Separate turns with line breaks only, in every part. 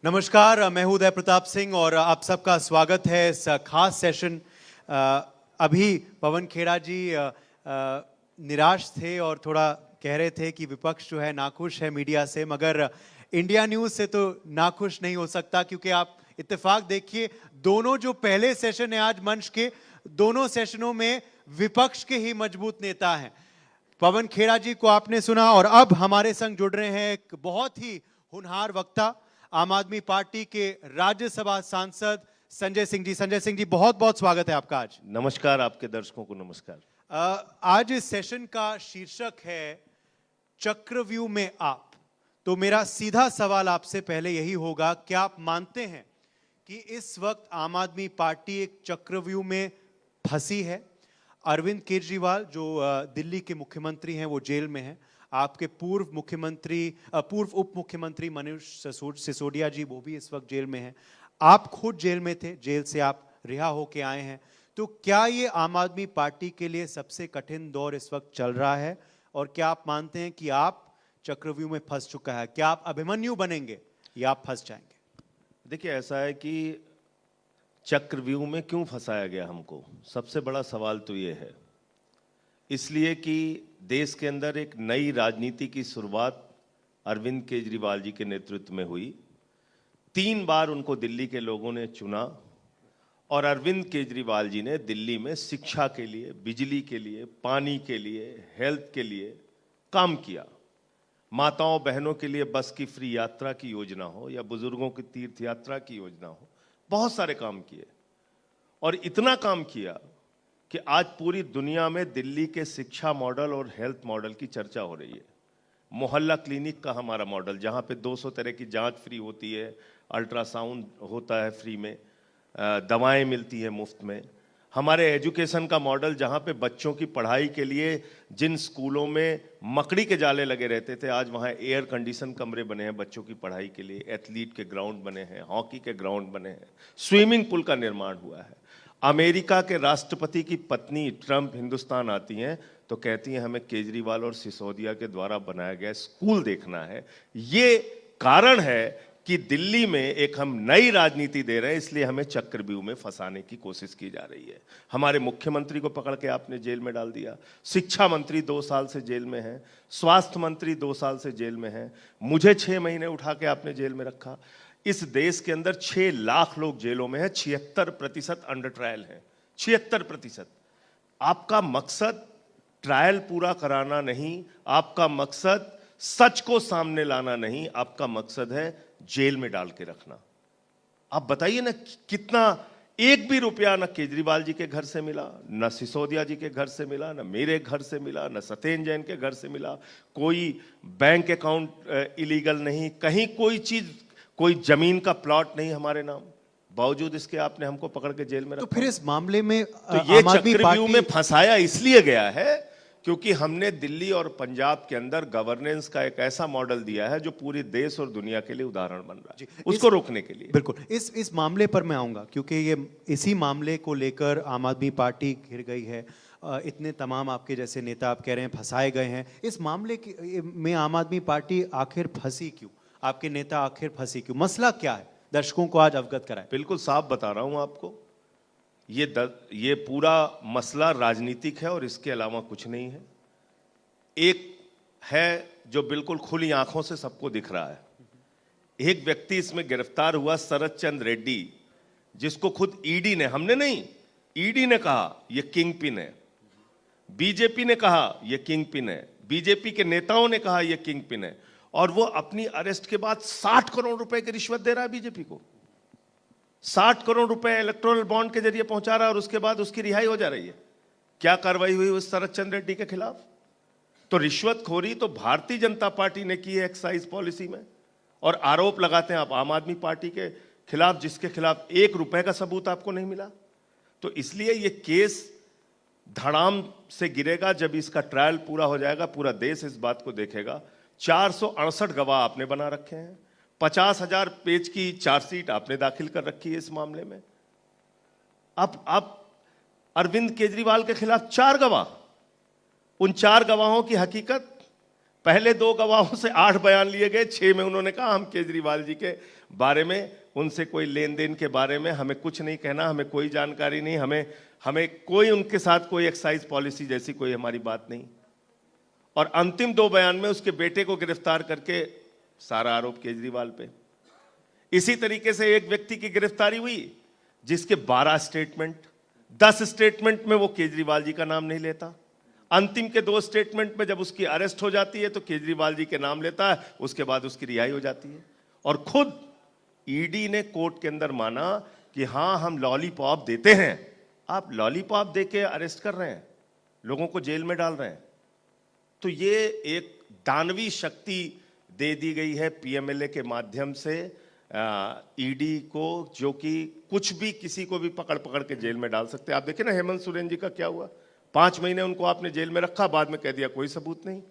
नमस्कार, मैं हूं उदय प्रताप सिंह और आप सबका स्वागत है इस खास सेशन। अभी पवन खेड़ा जी निराश थे और थोड़ा कह रहे थे कि विपक्ष जो है नाखुश है मीडिया से, मगर इंडिया न्यूज़ से तो नाखुश नहीं हो सकता, क्योंकि आप इत्तेफाक देखिए दोनों जो पहले सेशन है आज मंच के, दोनों सेशनों में विपक्ष के ही मजबूत नेता हैं। पवन खेड़ा जी को आपने सुना और अब हमारे संग जुड़ रहे हैं एक बहुत ही होनहार वक्ता, आम आदमी पार्टी के राज्यसभा सांसद संजय सिंह जी। संजय सिंह जी, बहुत बहुत स्वागत है आपका आज।
नमस्कार, आपके दर्शकों को नमस्कार।
आज इस सेशन का शीर्षक है चक्रव्यूह में आप। तो मेरा सीधा सवाल आपसे पहले यही होगा, क्या आप मानते हैं कि इस वक्त आम आदमी पार्टी एक चक्रव्यूह में फंसी है? अरविंद केजरीवाल जो दिल्ली के मुख्यमंत्री हैं वो जेल में हैं। आपके पूर्व उप मुख्यमंत्री मनीष सिसोदिया जी वो भी इस वक्त जेल में हैं। आप खुद जेल में थे, जेल से आप रिहा होके आए हैं। तो क्या ये आम आदमी पार्टी के लिए सबसे कठिन दौर इस वक्त चल रहा है? और क्या आप मानते हैं कि आप चक्रव्यूह में फंस चुका है? क्या आप अभिमन्यु बनेंगे या आप फंस जाएंगे?
देखिए, ऐसा है कि चक्रव्यूह में क्यों फंसाया गया हमको, सबसे बड़ा सवाल तो ये है। इसलिए कि देश के अंदर एक नई राजनीति की शुरुआत अरविंद केजरीवाल जी के नेतृत्व में हुई। 3 बार उनको दिल्ली के लोगों ने चुना और अरविंद केजरीवाल जी ने दिल्ली में शिक्षा के लिए, बिजली के लिए, पानी के लिए, हेल्थ के लिए काम किया। माताओं बहनों के लिए बस की फ्री यात्रा की योजना हो या बुजुर्गों की तीर्थ यात्रा की योजना हो, बहुत सारे काम किए। और इतना काम किया कि आज पूरी दुनिया में दिल्ली के शिक्षा मॉडल और हेल्थ मॉडल की चर्चा हो रही है। मोहल्ला क्लिनिक का हमारा मॉडल, जहां पे 200 तरह की जांच फ्री होती है, अल्ट्रासाउंड होता है फ्री में, दवाएं मिलती हैं मुफ्त में। हमारे एजुकेशन का मॉडल, जहां पे बच्चों की पढ़ाई के लिए जिन स्कूलों में मकड़ी के जाले लगे रहते थे, आज वहां एयर कंडीशन कमरे बने हैं बच्चों की पढ़ाई के लिए, एथलीट के ग्राउंड बने हैं, हॉकी के ग्राउंड बने हैं, स्विमिंग पूल का निर्माण हुआ है। अमेरिका के राष्ट्रपति की पत्नी ट्रंप हिंदुस्तान आती हैं तो कहती हैं हमें केजरीवाल और सिसोदिया के द्वारा बनाया गया स्कूल देखना है। ये कारण है कि दिल्ली में एक हम नई राजनीति दे रहे हैं, इसलिए हमें चक्रव्यूह में फंसाने की कोशिश की जा रही है। हमारे मुख्यमंत्री को पकड़ के आपने जेल में डाल दिया, शिक्षा मंत्री 2 साल से जेल में है, स्वास्थ्य मंत्री 2 साल से जेल में है, मुझे 6 महीने उठा के आपने जेल में रखा। इस देश के अंदर 6 लाख लोग जेलों में हैं, 76% अंडर ट्रायल हैं, 76%। आपका मकसद ट्रायल पूरा कराना नहीं, आपका मकसद सच को सामने लाना नहीं, आपका मकसद है जेल में डाल के रखना। आप बताइए ना, कितना एक भी रुपया ना केजरीवाल जी के घर से मिला, ना सिसोदिया जी के घर से मिला, ना मेरे घर से मिला, ना सत्येंद्र जैन के घर से मिला। कोई बैंक अकाउंट इलीगल नहीं, कहीं कोई चीज, कोई जमीन का प्लॉट नहीं हमारे नाम, बावजूद इसके आपने हमको पकड़ के जेल में रखा।
तो फिर इस मामले में
तो ये चक्रव्यूह में फंसाया इसलिए गया है क्योंकि हमने दिल्ली और पंजाब के अंदर गवर्नेंस का एक ऐसा मॉडल दिया है जो पूरे देश और दुनिया के लिए उदाहरण बन रहा है, उसको रोकने के लिए।
बिल्कुल इस मामले पर मैं आऊंगा, क्योंकि ये इसी मामले को लेकर आम आदमी पार्टी घिर गई है। इतने तमाम आपके जैसे नेता आप कह रहे हैं फंसाए गए हैं। इस मामले में आम आदमी पार्टी आखिर फंसी क्यों? आपके नेता आखिर फंसी क्यों? मसला क्या है? दर्शकों को आज अवगत कराएं।
बिल्कुल साफ बता रहा हूं आपको, ये पूरा मसला राजनीतिक है और इसके अलावा कुछ नहीं है। एक है जो बिल्कुल खुली आंखों से सबको दिख रहा है। एक व्यक्ति इसमें गिरफ्तार हुआ, शरद चंद्र रेड्डी, जिसको खुद ईडी ने, हमने नहीं, ईडी ने कहा यह किंग पिन है, बीजेपी ने कहा यह किंग पिन है, बीजेपी के नेताओं ने कहा यह किंग पिन है, और वो अपनी अरेस्ट के बाद 60 करोड़ रुपए की रिश्वत दे रहा है बीजेपी को। 60 करोड़ रुपए इलेक्टोरल बॉन्ड के जरिए पहुंचा रहा है और उसके बाद उसकी रिहाई हो जा रही है। क्या कार्रवाई हुई उस शरद चंद्र रेड्डी के खिलाफ? तो रिश्वतखोरी तो भारतीय जनता पार्टी ने की है एक्साइज पॉलिसी में, और आरोप लगाते हैं आप आम आदमी पार्टी के खिलाफ, जिसके खिलाफ 1 रुपए का सबूत आपको नहीं मिला। तो इसलिए ये केस धड़ाम से गिरेगा जब इसका ट्रायल पूरा हो जाएगा। पूरा देश इस बात को देखेगा। 468 गवाह आपने बना रखे हैं, 50,000 पेज की चार्जशीट आपने दाखिल कर रखी है इस मामले में। अब अरविंद केजरीवाल के खिलाफ 4 गवाह, उन 4 गवाहों की हकीकत पहले 2 गवाहों से 8 बयान लिए गए, 6 में उन्होंने कहा हम केजरीवाल जी के बारे में, उनसे कोई लेन देन के बारे में हमें कुछ नहीं कहना, हमें कोई जानकारी नहीं, हमें कोई उनके साथ कोई एक्साइज पॉलिसी जैसी कोई हमारी बात नहीं। और अंतिम 2 बयान में उसके बेटे को गिरफ्तार करके सारा आरोप केजरीवाल पे। इसी तरीके से एक व्यक्ति की गिरफ्तारी हुई जिसके 12 स्टेटमेंट, 10 स्टेटमेंट में वो केजरीवाल जी का नाम नहीं लेता, अंतिम के 2 स्टेटमेंट में जब उसकी अरेस्ट हो जाती है तो केजरीवाल जी के नाम लेता है, उसके बाद उसकी रिहाई हो जाती है। और खुद ईडी ने कोर्ट के अंदर माना कि हां हम लॉलीपॉप देते हैं। आप लॉलीपॉप देके अरेस्ट कर रहे हैं, लोगों को जेल में डाल रहे हैं। तो ये एक दानवी शक्ति दे दी गई है पीएमएलए के माध्यम से ईडी को, जो कि कुछ भी किसी को भी पकड़ पकड़ के जेल में डाल सकते हैं। आप देखिए ना हेमंत सोरेन जी का क्या हुआ, 5 महीने उनको आपने जेल में रखा, बाद में कह दिया कोई सबूत नहीं।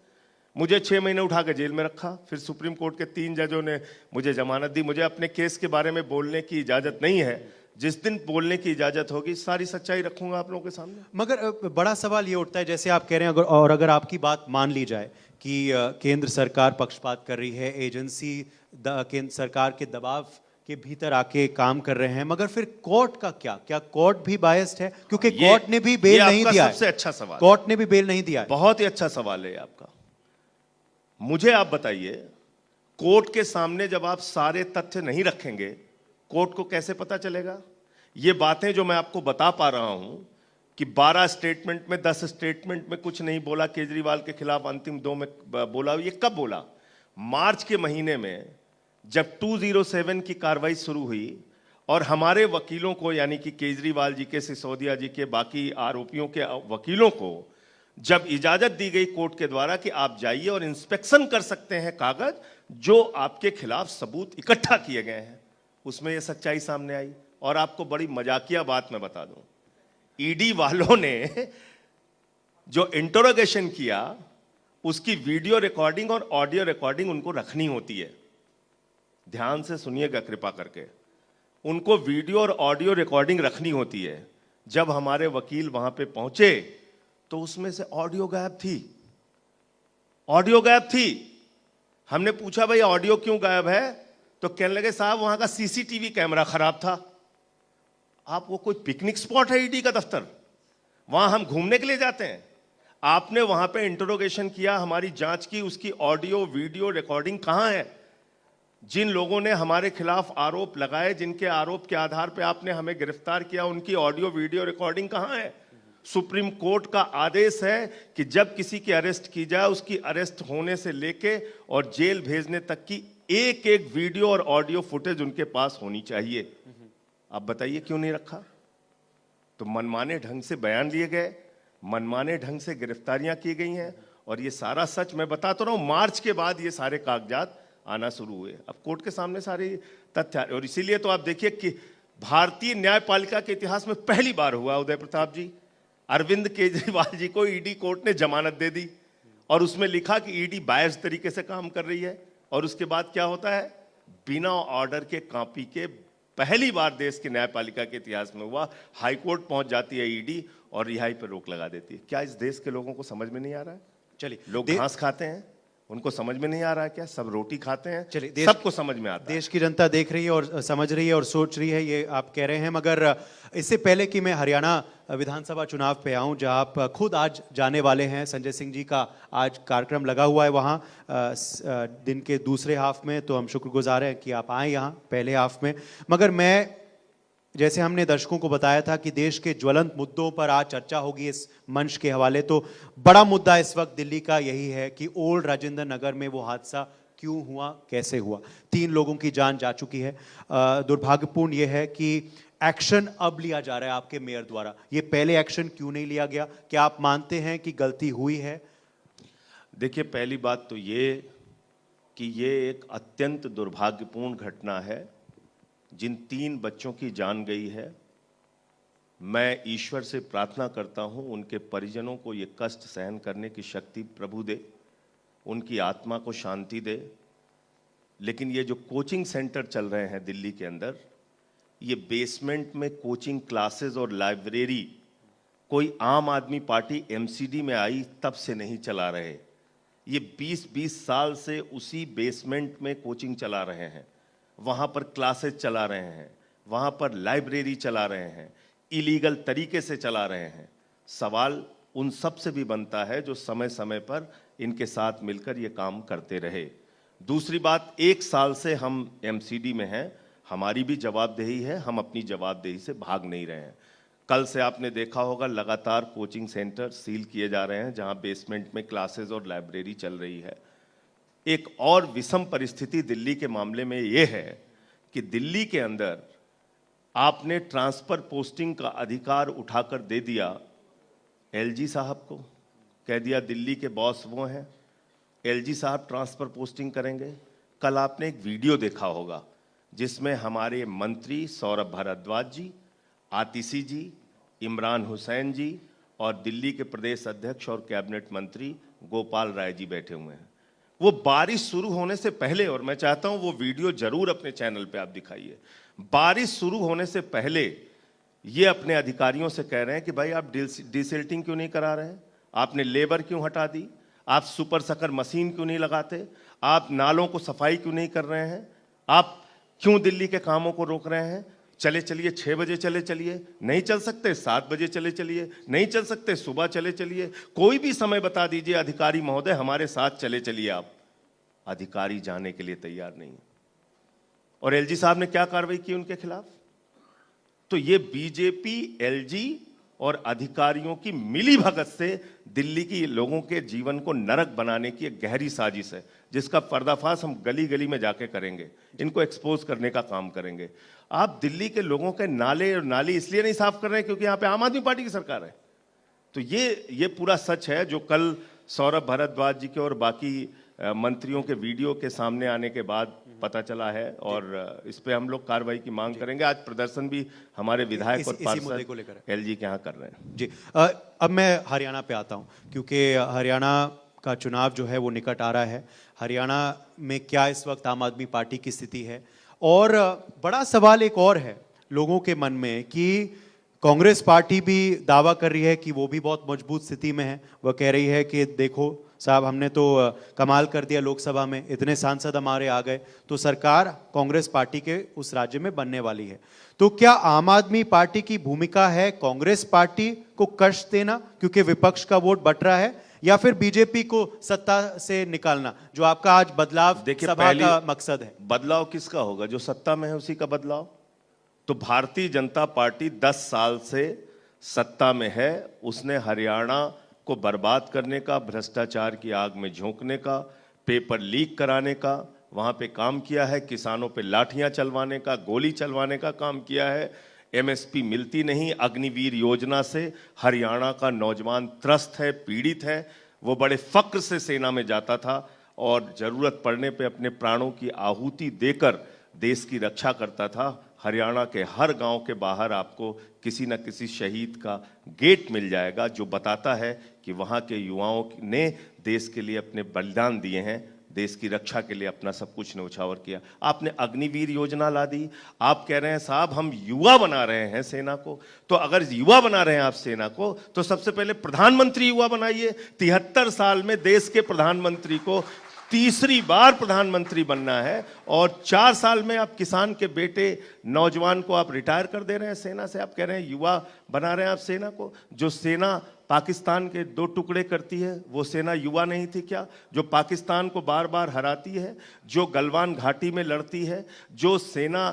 मुझे 6 महीने उठा के जेल में रखा, फिर सुप्रीम कोर्ट के 3 जजों ने मुझे जमानत दी। मुझे अपने केस के बारे में बोलने की इजाजत नहीं है, जिस दिन बोलने की इजाजत होगी सारी सच्चाई रखूंगा आप लोगों के सामने।
मगर बड़ा सवाल ये उठता है, जैसे आप कह रहे हैं, अगर आपकी बात मान ली जाए कि केंद्र सरकार पक्षपात कर रही है, एजेंसी केंद्र सरकार के दबाव के भीतर आके काम कर रहे हैं, मगर फिर कोर्ट का क्या कोर्ट भी बायस्ड है? क्योंकि कोर्ट ने भी बेल नहीं दिया है।
सबसे अच्छा सवाल,
कोर्ट ने भी बेल नहीं दिया है।
बहुत ही अच्छा सवाल है आपका। मुझे आप बताइए, कोर्ट के सामने जब आप सारे तथ्य नहीं रखेंगे, कोर्ट को कैसे पता चलेगा? ये बातें जो मैं आपको बता पा रहा हूं कि 12 स्टेटमेंट में, 10 स्टेटमेंट में कुछ नहीं बोला केजरीवाल के खिलाफ, अंतिम 2 में बोला, ये कब बोला? मार्च के महीने में जब 207 की कार्रवाई शुरू हुई और हमारे वकीलों को, यानी कि केजरीवाल जी के, सिसोदिया जी के, बाकी आरोपियों के वकीलों को जब इजाजत दी गई कोर्ट के द्वारा कि आप जाइए और इंस्पेक्शन कर सकते हैं कागज जो आपके खिलाफ सबूत इकट्ठा किए गए हैं, उसमें यह सच्चाई सामने आई। और आपको बड़ी मजाकिया बात मैं बता दूं, ईडी वालों ने जो इंटरोगेशन किया उसकी वीडियो रिकॉर्डिंग और ऑडियो रिकॉर्डिंग उनको रखनी होती है। ध्यान से सुनिएगा कृपा करके, उनको वीडियो और ऑडियो रिकॉर्डिंग रखनी होती है। जब हमारे वकील वहां पे पहुंचे तो उसमें से ऑडियो गायब थी, ऑडियो गायब थी। हमने पूछा भाई ऑडियो क्यों गायब है? तो कहने लगे साहब वहां का सीसीटीवी कैमरा खराब था। आप, वो कोई पिकनिक स्पॉट है ईडी का दफ्तर? वहां हम घूमने के लिए जाते हैं? आपने वहां पे इंटरोगेशन किया, हमारी जांच की, उसकी ऑडियो वीडियो रिकॉर्डिंग कहां है? जिन लोगों ने हमारे खिलाफ आरोप लगाए, जिनके आरोप के आधार पे आपने हमें गिरफ्तार किया, उनकी ऑडियो वीडियो रिकॉर्डिंग कहां है? सुप्रीम कोर्ट का आदेश है कि जब किसी की अरेस्ट की जाए, उसकी अरेस्ट होने से लेके और जेल भेजने तक की एक एक वीडियो और ऑडियो फुटेज उनके पास होनी चाहिए। आप बताइए क्यों नहीं रखा? तो मनमाने ढंग से बयान लिए गए, मनमाने ढंग से गिरफ्तारियां की गई हैं। और ये सारा सच मैं बताता रहा हूं, मार्च के बाद ये सारे कागजात आना शुरू हुए। अब कोर्ट के सामने सारे तथ्य, और इसीलिए तो आप देखिए कि भारतीय न्यायपालिका के इतिहास में पहली बार हुआ, उदय प्रताप जी, अरविंद केजरीवाल जी को ईडी कोर्ट ने जमानत दे दी और उसमें लिखा कि ईडी बायस्ड तरीके से काम कर रही है। और उसके बाद क्या होता है? बिना ऑर्डर के, कॉपी के, पहली बार देश के न्यायपालिका के इतिहास में हुआ, हाईकोर्ट पहुंच जाती है ईडी और रिहाई पर रोक लगा देती है। क्या इस देश के लोगों को समझ में नहीं आ रहा है?
चलिए,
लोग घास खाते हैं, उनको समझ में नहीं आ रहा है क्या? सब रोटी खाते हैं,
चलिए,
सबको समझ में आता है।
देश की जनता देख रही है और समझ रही है और सोच रही है, ये आप कह रहे हैं। मगर इससे पहले कि मैं हरियाणा विधानसभा चुनाव पे आऊं, जहां आप खुद आज जाने वाले हैं, संजय सिंह जी का आज कार्यक्रम लगा हुआ है वहां दिन के दूसरे हाफ में, तो हम शुक्रगुजार हैं कि आप आए यहाँ पहले हाफ में। मगर मैं, जैसे हमने दर्शकों को बताया था कि देश के ज्वलंत मुद्दों पर आज चर्चा होगी इस मंच के हवाले, तो बड़ा मुद्दा इस वक्त दिल्ली का यही है कि ओल्ड राजेंद्र नगर में वो हादसा क्यों हुआ, कैसे हुआ। 3 लोगों की जान जा चुकी है। दुर्भाग्यपूर्ण यह है कि एक्शन अब लिया जा रहा है आपके मेयर द्वारा। ये पहले एक्शन क्यों नहीं लिया गया? क्या आप मानते हैं कि गलती हुई है?
देखिए, पहली बात तो ये कि ये एक अत्यंत दुर्भाग्यपूर्ण घटना है जिन 3 बच्चों की जान गई है। मैं ईश्वर से प्रार्थना करता हूं उनके परिजनों को ये कष्ट सहन करने की शक्ति प्रभु दे, उनकी आत्मा को शांति दे। लेकिन ये जो कोचिंग सेंटर चल रहे हैं दिल्ली के अंदर, ये बेसमेंट में कोचिंग क्लासेस और लाइब्रेरी कोई आम आदमी पार्टी एमसीडी में आई तब से नहीं चला रहे। ये 20-20 साल से उसी बेसमेंट में कोचिंग चला रहे हैं, वहाँ पर क्लासेस चला रहे हैं, वहाँ पर लाइब्रेरी चला रहे हैं, इलीगल तरीके से चला रहे हैं। सवाल उन सब से भी बनता है जो समय समय पर इनके साथ मिलकर ये काम करते रहे। दूसरी बात, 1 साल से हम एमसीडी में हैं, हमारी भी जवाबदेही है, हम अपनी जवाबदेही से भाग नहीं रहे हैं। कल से आपने देखा होगा लगातार कोचिंग सेंटर सील किए जा रहे हैं जहां बेसमेंट में क्लासेस और लाइब्रेरी चल रही है। एक और विषम परिस्थिति दिल्ली के मामले में यह है कि दिल्ली के अंदर आपने ट्रांसफर पोस्टिंग का अधिकार उठाकर दे दिया एलजी साहब को, कह दिया दिल्ली के बॉस वो हैं, एलजी साहब ट्रांसफर पोस्टिंग करेंगे। कल आपने एक वीडियो देखा होगा जिसमें हमारे मंत्री सौरभ भारद्वाज जी, आतिशी जी, इमरान हुसैन जी और दिल्ली के प्रदेश अध्यक्ष और कैबिनेट मंत्री गोपाल राय जी बैठे हुए हैं। वो बारिश शुरू होने से पहले, और मैं चाहता हूं वो वीडियो जरूर अपने चैनल पे आप दिखाइए, बारिश शुरू होने से पहले ये अपने अधिकारियों से कह रहे हैं कि भाई आप डिसिल्टिंग क्यों नहीं करा रहे हैं, आपने लेबर क्यों हटा दी, आप सुपर सकर मशीन क्यों नहीं लगाते, आप नालों को सफाई क्यों नहीं कर रहे हैं, आप क्यों दिल्ली के कामों को रोक रहे हैं। चले चलिए 6 बजे चले चलिए, नहीं चल सकते 7 बजे चले चलिए, नहीं चल सकते सुबह चले चलिए, कोई भी समय बता दीजिए अधिकारी महोदय हमारे साथ चले चलिए। आप अधिकारी जाने के लिए तैयार नहीं। और एलजी साहब ने क्या कार्रवाई की उनके खिलाफ। तो ये बीजेपी, एलजी और अधिकारियों की मिलीभगत से दिल्ली की लोगों के जीवन को नरक बनाने की एक गहरी साजिश है, जिसका पर्दाफाश हम गली गली में जाके करेंगे, इनको एक्सपोज करने का काम करेंगे। आप दिल्ली के लोगों के नाले और नाली इसलिए नहीं साफ कर रहे हैं क्योंकि यहाँ पे आम आदमी पार्टी की सरकार है। तो ये पूरा सच है जो कल सौरभ भारद्वाज जी के और बाकी मंत्रियों के वीडियो के सामने आने के बाद पता चला है, और इस पे हम लोग कार्रवाई की मांग करेंगे। आज प्रदर्शन भी हमारे विधायक और पार्षद एलजी के यहाँ कर रहे हैं।
जी, अब मैं हरियाणा पे आता हूँ क्योंकि हरियाणा का चुनाव जो है वो निकट आ रहा है। हरियाणा में क्या इस वक्त आम आदमी पार्टी की स्थिति है, और बड़ा सवाल एक और है लोगों के मन में कि कांग्रेस पार्टी भी दावा कर रही है कि वो भी बहुत मजबूत स्थिति में है। वह कह रही है कि देखो साहब हमने तो कमाल कर दिया, लोकसभा में इतने सांसद हमारे आ गए, तो सरकार कांग्रेस पार्टी के उस राज्य में बनने वाली है। तो क्या आम आदमी पार्टी की भूमिका है कांग्रेस पार्टी को कष्ट देना क्योंकि विपक्ष का वोट बट रहा है, या फिर बीजेपी को सत्ता से निकालना, जो आपका आज बदलाव सभा का मकसद है?
बदलाव किसका होगा? जो सत्ता में है उसी का बदलाव। तो भारतीय जनता पार्टी 10 साल से सत्ता में है, उसने हरियाणा को बर्बाद करने का, भ्रष्टाचार की आग में झोंकने का, पेपर लीक कराने का वहां पे काम किया है, किसानों पे लाठियां चलवाने का, गोली चलवाने का काम किया है। एमएसपी मिलती नहीं, अग्निवीर योजना से हरियाणा का नौजवान त्रस्त है, पीड़ित है। वो बड़े फक्र से सेना में जाता था और जरूरत पड़ने पे अपने प्राणों की आहुति देकर देश की रक्षा करता था। हरियाणा के हर गांव के बाहर आपको किसी न किसी शहीद का गेट मिल जाएगा जो बताता है कि वहां के युवाओं ने देश के लिए अपने बलिदान दिए हैं, देश की रक्षा के लिए अपना सब कुछ न्यौछावर किया। आपने अग्निवीर योजना ला दी। आप कह रहे हैं साहब हम युवा बना रहे हैं सेना को, तो अगर युवा बना रहे हैं आप सेना को तो सबसे पहले प्रधानमंत्री युवा बनाइए। 73 साल में देश के प्रधानमंत्री को तीसरी बार प्रधानमंत्री बनना है, और 4 साल में आप किसान के बेटे नौजवान को आप रिटायर कर दे रहे हैं सेना से। आप कह रहे हैं युवा बना रहे हैं आप सेना को। जो सेना पाकिस्तान के 2 टुकड़े करती है वो सेना युवा नहीं थी क्या? जो पाकिस्तान को बार बार हराती है, जो गलवान घाटी में लड़ती है, जो सेना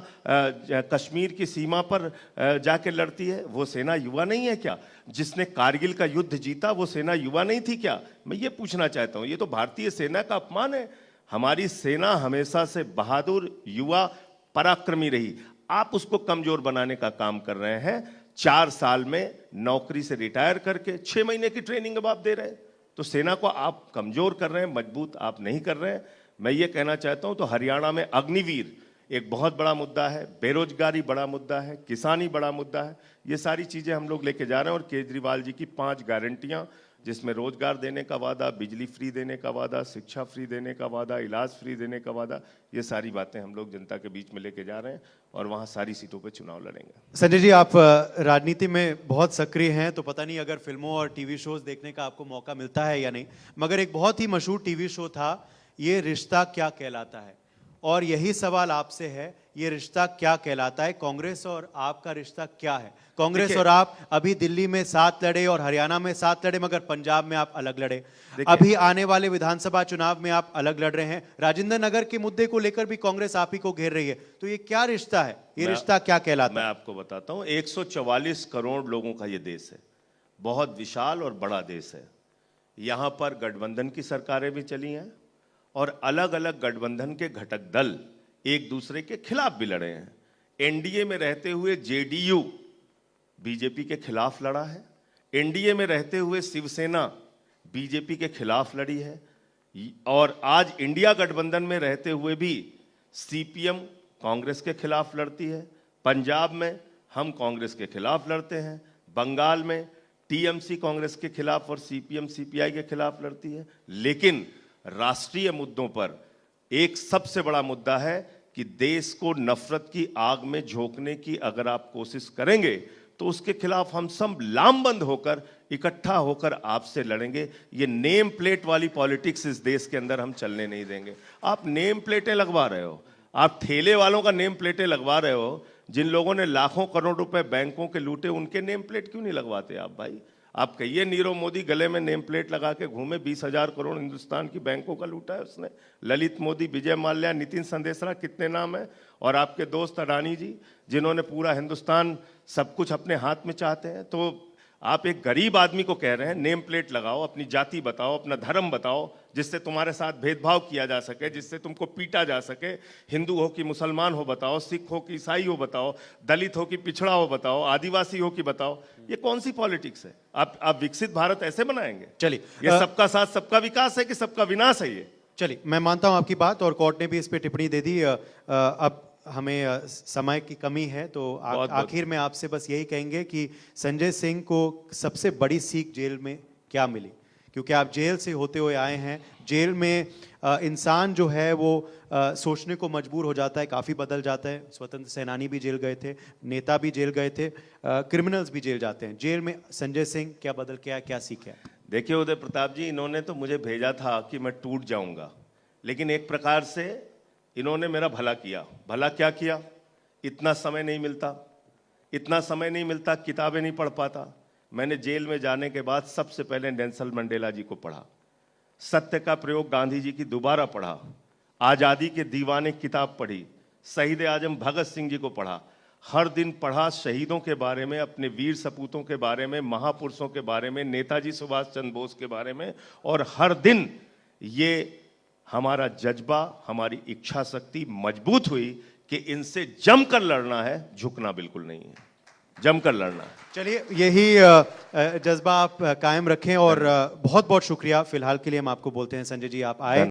कश्मीर की सीमा पर जाके लड़ती है, वो सेना युवा नहीं है क्या? जिसने कारगिल का युद्ध जीता वो सेना युवा नहीं थी क्या? मैं ये पूछना चाहता हूँ। ये तो भारतीय सेना का अपमान है। हमारी सेना हमेशा से बहादुर, युवा, पराक्रमी रही। आप उसको कमजोर बनाने का काम कर रहे हैं। 4 साल में नौकरी से रिटायर करके 6 महीने की ट्रेनिंग अब आप दे रहे हैं, तो सेना को आप कमजोर कर रहे हैं, मजबूत आप नहीं कर रहे हैं। मैं ये कहना चाहता हूं, तो हरियाणा में अग्निवीर एक बहुत बड़ा मुद्दा है, बेरोजगारी बड़ा मुद्दा है, किसानी बड़ा मुद्दा है। ये सारी चीजें हम लोग लेके जा रहे हैं, और केजरीवाल जी की 5 गारंटियां जिसमें रोजगार देने का वादा, बिजली फ्री देने का वादा, शिक्षा फ्री देने का वादा, इलाज फ्री देने का वादा, ये सारी बातें हम लोग जनता के बीच में लेके जा रहे हैं और वहाँ सारी सीटों पे चुनाव लड़ेंगे।
संजय जी, आप राजनीति में बहुत सक्रिय हैं, तो पता नहीं अगर फिल्मों और टीवी शोज देखने का आपको मौका मिलता है या नहीं, मगर एक बहुत ही मशहूर टीवी शो था, ये रिश्ता क्या कहलाता है, और यही सवाल आपसे है, ये रिश्ता क्या कहलाता है? कांग्रेस और आपका रिश्ता क्या है? कांग्रेस और आप अभी दिल्ली में साथ लड़े और हरियाणा में साथ लड़े, मगर पंजाब में आप अलग लड़े। अभी आने वाले विधानसभा चुनाव में आप अलग लड़ रहे हैं। राजेंद्र नगर के मुद्दे को लेकर भी कांग्रेस आप ही को घेर रही है, तो ये क्या रिश्ता है? ये रिश्ता क्या कहलाता है?
मैं आपको बताता हूं, 144 करोड़ लोगों का ये देश है, बहुत विशाल और बड़ा देश है। यहां पर गठबंधन की सरकारें भी चली हैं और अलग अलग गठबंधन के घटक दल एक दूसरे के खिलाफ भी लड़े हैं। एनडीए में रहते हुए जेडीयू बीजेपी के खिलाफ लड़ा है, एनडीए में रहते हुए शिवसेना बीजेपी के खिलाफ लड़ी है, और आज इंडिया गठबंधन में रहते हुए भी सीपीएम कांग्रेस के खिलाफ लड़ती है। पंजाब में हम कांग्रेस के खिलाफ लड़ते हैं, बंगाल में टीएमसी कांग्रेस के खिलाफ और सीपीएम सीपीआई के खिलाफ लड़ती है। लेकिन राष्ट्रीय मुद्दों पर एक सबसे बड़ा मुद्दा है कि देश को नफरत की आग में झोंकने की अगर आप कोशिश करेंगे तो उसके खिलाफ हम सब लामबंद होकर, इकट्ठा होकर आपसे लड़ेंगे। ये नेम प्लेट वाली पॉलिटिक्स इस देश के अंदर हम चलने नहीं देंगे। आप नेम प्लेटें लगवा रहे हो, आप ठेले वालों का नेम प्लेटें लगवा रहे हो। जिन लोगों ने लाखों करोड़ रुपए बैंकों के लूटे, उनके नेम प्लेट क्यों नहीं लगवाते आप भाई? आप कहिए नीरव मोदी गले में नेम प्लेट लगा के घूमे, 20,000 करोड़ हिंदुस्तान की बैंकों का लूटा है उसने। ललित मोदी, विजय माल्या, नितिन संदेशरा, कितने नाम है। और आपके दोस्त अडानी जी, जिन्होंने पूरा हिंदुस्तान सब कुछ अपने हाथ में चाहते हैं। तो आप एक गरीब आदमी को कह रहे हैं नेम प्लेट लगाओ, अपनी जाति बताओ, अपना धर्म बताओ, जिससे तुम्हारे साथ भेदभाव किया जा सके, जिससे तुमको पीटा जा सके। हिंदू हो कि मुसलमान हो बताओ, सिख हो कि ईसाई हो बताओ, दलित हो कि पिछड़ा हो बताओ, आदिवासी हो कि बताओ। ये कौन सी पॉलिटिक्स है? आप विकसित भारत ऐसे बनाएंगे?
चलिए,
ये सबका साथ सबका विकास है कि सबका विनाश है? ये
चलिए, मैं मानता हूं आपकी बात, और कोर्ट ने भी इस पे टिप्पणी दे दी। अब हमें समय की कमी है, तो आखिर में आपसे बस यही कहेंगे कि संजय सिंह को सबसे बड़ी सीख जेल में क्या मिली? क्योंकि आप जेल से होते हुए आए हैं। जेल में इंसान जो है वो सोचने को मजबूर हो जाता है, काफ़ी बदल जाता है। स्वतंत्र सेनानी भी जेल गए थे, नेता भी जेल गए थे, क्रिमिनल्स भी जेल जाते हैं। जेल में संजय सिंह क्या बदल के आया, क्या सीखा?
देखिए उदय प्रताप जी, इन्होंने तो मुझे भेजा था कि मैं टूट जाऊंगा, लेकिन एक प्रकार से इन्होंने मेरा भला किया। भला क्या किया? इतना समय नहीं मिलता, इतना समय नहीं मिलता, किताबें नहीं पढ़ पाता। मैंने जेल में जाने के बाद सबसे पहले नेल्सन मंडेला जी को पढ़ा, सत्य का प्रयोग गांधी जी की दोबारा पढ़ा, आज़ादी के दीवाने किताब पढ़ी, शहीद आजम भगत सिंह जी को पढ़ा। हर दिन पढ़ा शहीदों के बारे में, अपने वीर सपूतों के बारे में, महापुरुषों के बारे में, नेताजी सुभाष चंद्र बोस के बारे में। और हर दिन ये हमारा जज्बा, हमारी इच्छा शक्ति मजबूत हुई कि इनसे जमकर लड़ना है, झुकना बिल्कुल नहीं है, जमकर लड़ना है।
चलिए, यही जज्बा आप कायम रखें, और बहुत बहुत शुक्रिया। फिलहाल के लिए हम आपको बोलते हैं संजय जी, आप आए।